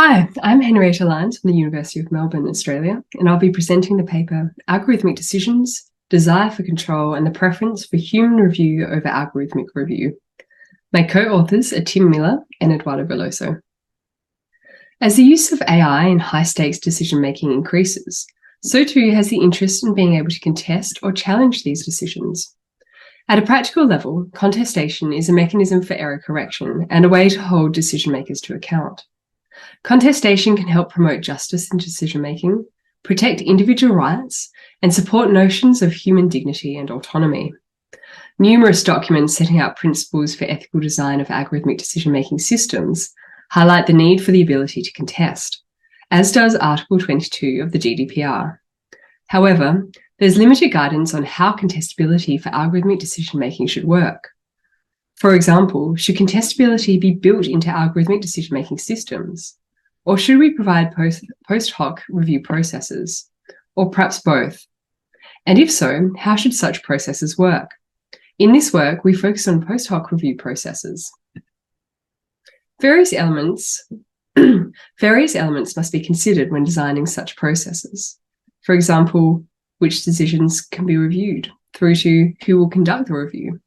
Hi, I'm Henrietta Lyons from the University of Melbourne, Australia, and I'll be presenting the paper Algorithmic Decisions, Desire for Control and the Preference for Human Review over Algorithmic Review. My co-authors are Tim Miller and Eduardo Velloso. As the use of AI in high-stakes decision-making increases, so too has the interest in being able to contest or challenge these decisions. At a practical level, contestation is a mechanism for error correction and a way to hold decision-makers to account. Contestation can help promote justice in decision-making, protect individual rights, and support notions of human dignity and autonomy. Numerous documents setting out principles for ethical design of algorithmic decision-making systems highlight the need for the ability to contest, as does Article 22 of the GDPR. However, there's limited guidance on how contestability for algorithmic decision-making should work. For example, should contestability be built into algorithmic decision-making systems? Or should we provide post hoc review processes? Or perhaps both? And if so, how should such processes work? In this work, we focus on post hoc review processes. Various elements must be considered when designing such processes. For example, which decisions can be reviewed, through to who will conduct the review.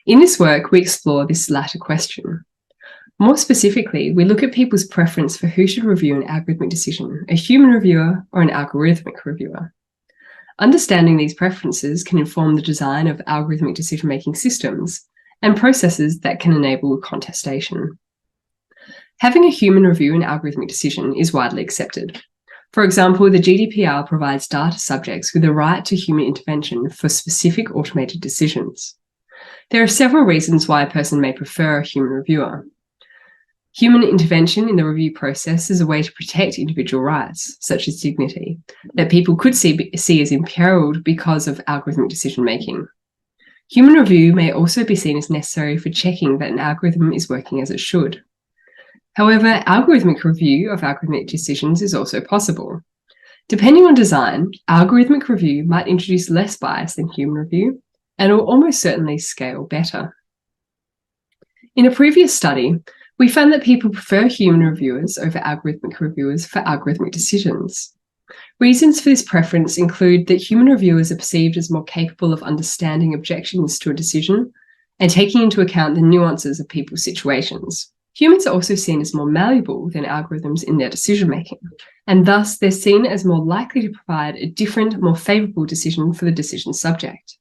In this work, we explore this latter question. More specifically, we look at people's preference for who should review an algorithmic decision, a human reviewer or an algorithmic reviewer. Understanding these preferences can inform the design of algorithmic decision-making systems and processes that can enable contestation. Having a human review an algorithmic decision is widely accepted. For example, the GDPR provides data subjects with a right to human intervention for specific automated decisions. There are several reasons why a person may prefer a human reviewer. Human intervention in the review process is a way to protect individual rights, such as dignity, that people could see as imperiled because of algorithmic decision-making. Human review may also be seen as necessary for checking that an algorithm is working as it should. However, algorithmic review of algorithmic decisions is also possible. Depending on design, algorithmic review might introduce less bias than human review, and will almost certainly scale better. In a previous study, we found that people prefer human reviewers over algorithmic reviewers for algorithmic decisions. Reasons for this preference include that human reviewers are perceived as more capable of understanding objections to a decision and taking into account the nuances of people's situations. Humans are also seen as more malleable than algorithms in their decision-making, and thus they're seen as more likely to provide a different, more favourable decision for the decision subject.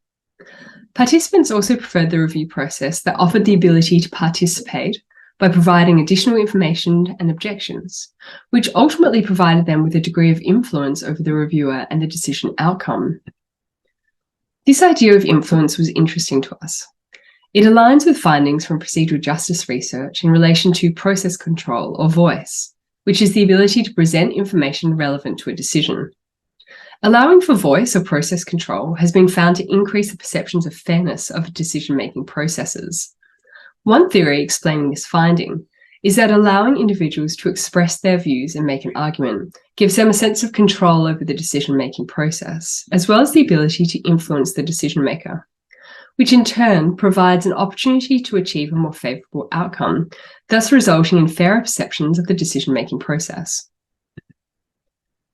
Participants also preferred the review process that offered the ability to participate by providing additional information and objections, which ultimately provided them with a degree of influence over the reviewer and the decision outcome. This idea of influence was interesting to us. It aligns with findings from procedural justice research in relation to process control or voice, which is the ability to present information relevant to a decision. Allowing for voice or process control has been found to increase the perceptions of fairness of decision-making processes. One theory explaining this finding is that allowing individuals to express their views and make an argument gives them a sense of control over the decision-making process, as well as the ability to influence the decision-maker, which in turn provides an opportunity to achieve a more favourable outcome, thus resulting in fairer perceptions of the decision-making process.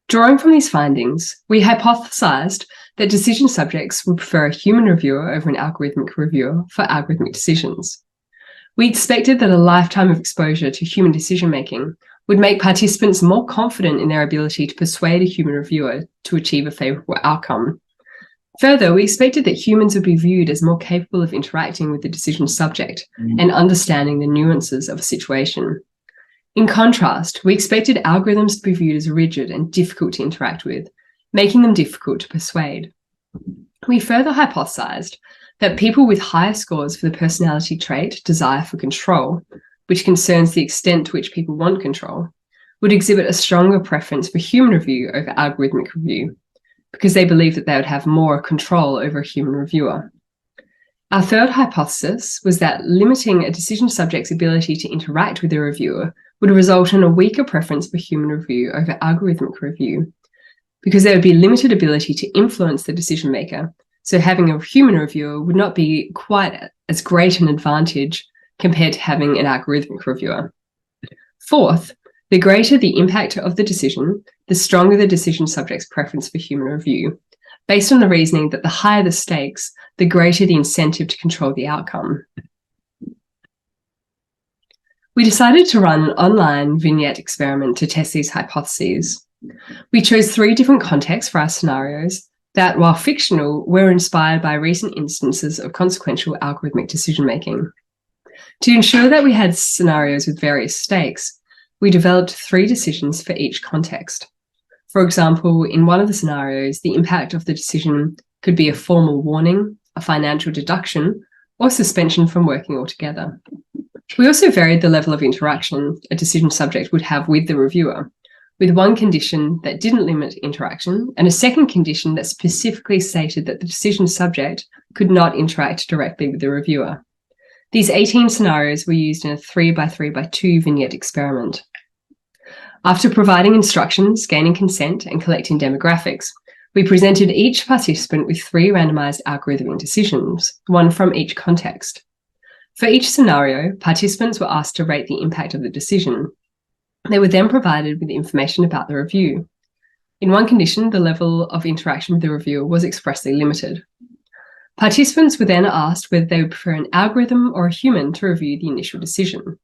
Drawing from these findings, we hypothesized that decision subjects would prefer a human reviewer over an algorithmic reviewer for algorithmic decisions. We expected that a lifetime of exposure to human decision-making would make participants more confident in their ability to persuade a human reviewer to achieve a favourable outcome. Further, we expected that humans would be viewed as more capable of interacting with the decision subject and understanding the nuances of a situation. In contrast, we expected algorithms to be viewed as rigid and difficult to interact with, making them difficult to persuade. We further hypothesized that people with higher scores for the personality trait desire for control, which concerns the extent to which people want control, would exhibit a stronger preference for human review over algorithmic review, because they believe that they would have more control over a human reviewer. Our third hypothesis was that limiting a decision subject's ability to interact with a reviewer would result in a weaker preference for human review over algorithmic review, because there would be limited ability to influence the decision maker. So having a human reviewer would not be quite as great an advantage compared to having an algorithmic reviewer. Fourth, The greater the impact of the decision, the stronger the decision subject's preference for human review, based on the reasoning that the higher the stakes, the greater the incentive to control the outcome. We decided to run an online vignette experiment to test these hypotheses. We chose 3 different contexts for our scenarios that, while fictional, were inspired by recent instances of consequential algorithmic decision-making. To ensure that we had scenarios with various stakes, we developed 3 decisions for each context. For example, in one of the scenarios, the impact of the decision could be a formal warning, a financial deduction, or suspension from working altogether. We also varied the level of interaction a decision subject would have with the reviewer, with one condition that didn't limit interaction and a second condition that specifically stated that the decision subject could not interact directly with the reviewer. These 18 scenarios were used in a 3x3x2 vignette experiment. After providing instructions, gaining consent, and collecting demographics, we presented each participant with 3 randomized algorithmic decisions, one from each context. For each scenario, participants were asked to rate the impact of the decision. They were then provided with information about the review. In one condition, the level of interaction with the reviewer was expressly limited. Participants were then asked whether they would prefer an algorithm or a human to review the initial decision.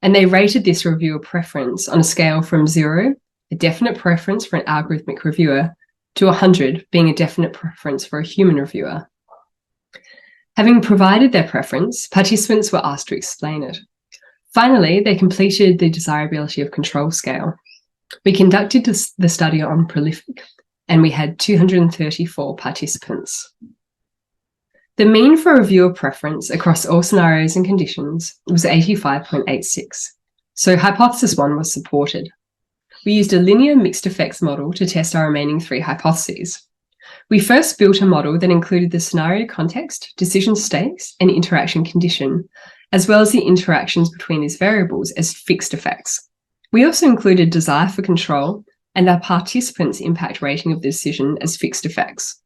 And they rated this reviewer preference on a scale from 0, a definite preference for an algorithmic reviewer, to 100, being a definite preference for a human reviewer. Having provided their preference, participants were asked to explain it. Finally, they completed the desirability of control scale. We conducted the study on Prolific, and we had 234 participants. The mean for reviewer preference across all scenarios and conditions was 85.86, so hypothesis 1 was supported. We used a linear mixed effects model to test our remaining 3 hypotheses. We first built a model that included the scenario context, decision stakes, and interaction condition, as well as the interactions between these variables as fixed effects. We also included desire for control and our participants' impact rating of the decision as fixed effects.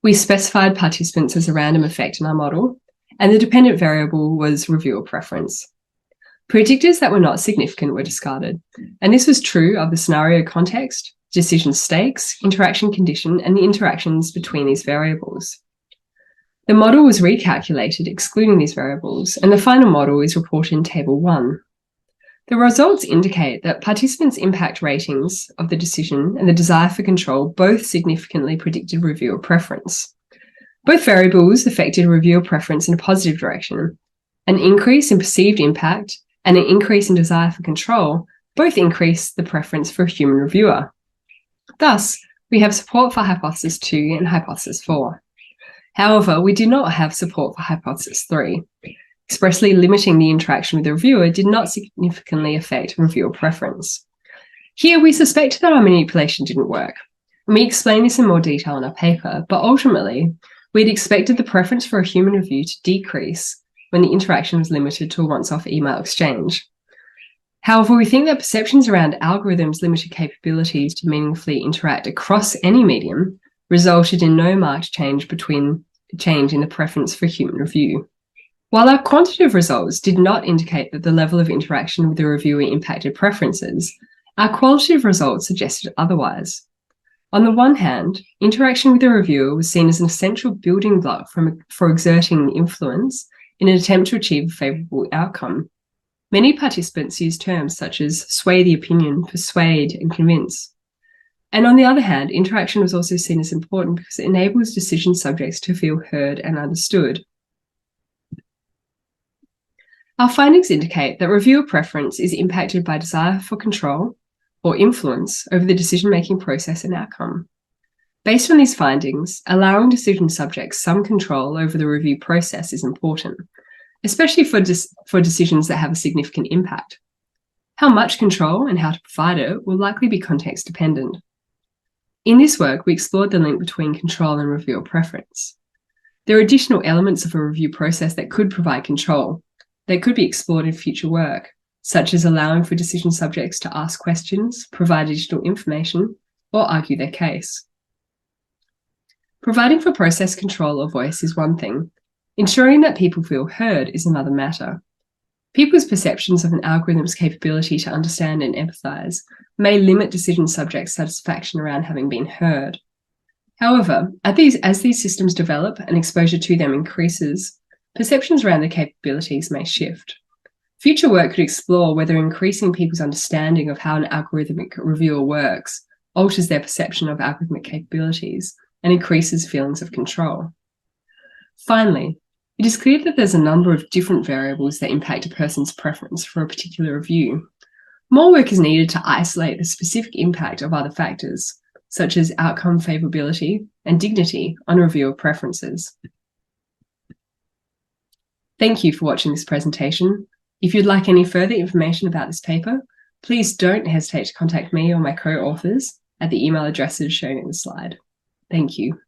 We specified participants as a random effect in our model, and the dependent variable was reviewer preference. Predictors that were not significant were discarded, and this was true of the scenario context, decision stakes, interaction condition, and the interactions between these variables. The model was recalculated excluding these variables, and the final model is reported in Table 1. The results indicate that participants' impact ratings of the decision and the desire for control both significantly predicted reviewer preference. Both variables affected reviewer preference in a positive direction. An increase in perceived impact and an increase in desire for control both increased the preference for a human reviewer. Thus, we have support for hypothesis 2 and hypothesis 4. However, we do not have support for hypothesis 3. Expressly limiting the interaction with the reviewer did not significantly affect reviewer preference. Here, we suspect that our manipulation didn't work, and we explain this in more detail in our paper, but ultimately, we'd expected the preference for a human review to decrease when the interaction was limited to a once-off email exchange. However, we think that perceptions around algorithms' limited capabilities to meaningfully interact across any medium resulted in no marked change in the preference for human review. While our quantitative results did not indicate that the level of interaction with the reviewer impacted preferences, our qualitative results suggested otherwise. On the one hand, interaction with the reviewer was seen as an essential building block for exerting influence in an attempt to achieve a favourable outcome. Many participants used terms such as sway the opinion, persuade, and convince. And on the other hand, interaction was also seen as important because it enables decision subjects to feel heard and understood. Our findings indicate that reviewer preference is impacted by desire for control or influence over the decision-making process and outcome. Based on these findings, allowing decision subjects some control over the review process is important, especially for decisions that have a significant impact. How much control and how to provide it will likely be context dependent. In this work, we explored the link between control and reviewer preference. There are additional elements of a review process that could provide control, that could be explored in future work, such as allowing for decision subjects to ask questions, provide additional information, or argue their case. Providing for process control or voice is one thing. Ensuring that people feel heard is another matter. People's perceptions of an algorithm's capability to understand and empathize may limit decision subjects' satisfaction around having been heard. However, as these systems develop and exposure to them increases, perceptions around their capabilities may shift. Future work could explore whether increasing people's understanding of how an algorithmic reviewer works alters their perception of algorithmic capabilities and increases feelings of control. Finally, it is clear that there's a number of different variables that impact a person's preference for a particular review. More work is needed to isolate the specific impact of other factors, such as outcome favorability and dignity on a reviewer preferences. Thank you for watching this presentation. If you'd like any further information about this paper, please don't hesitate to contact me or my co-authors at the email addresses shown in the slide. Thank you.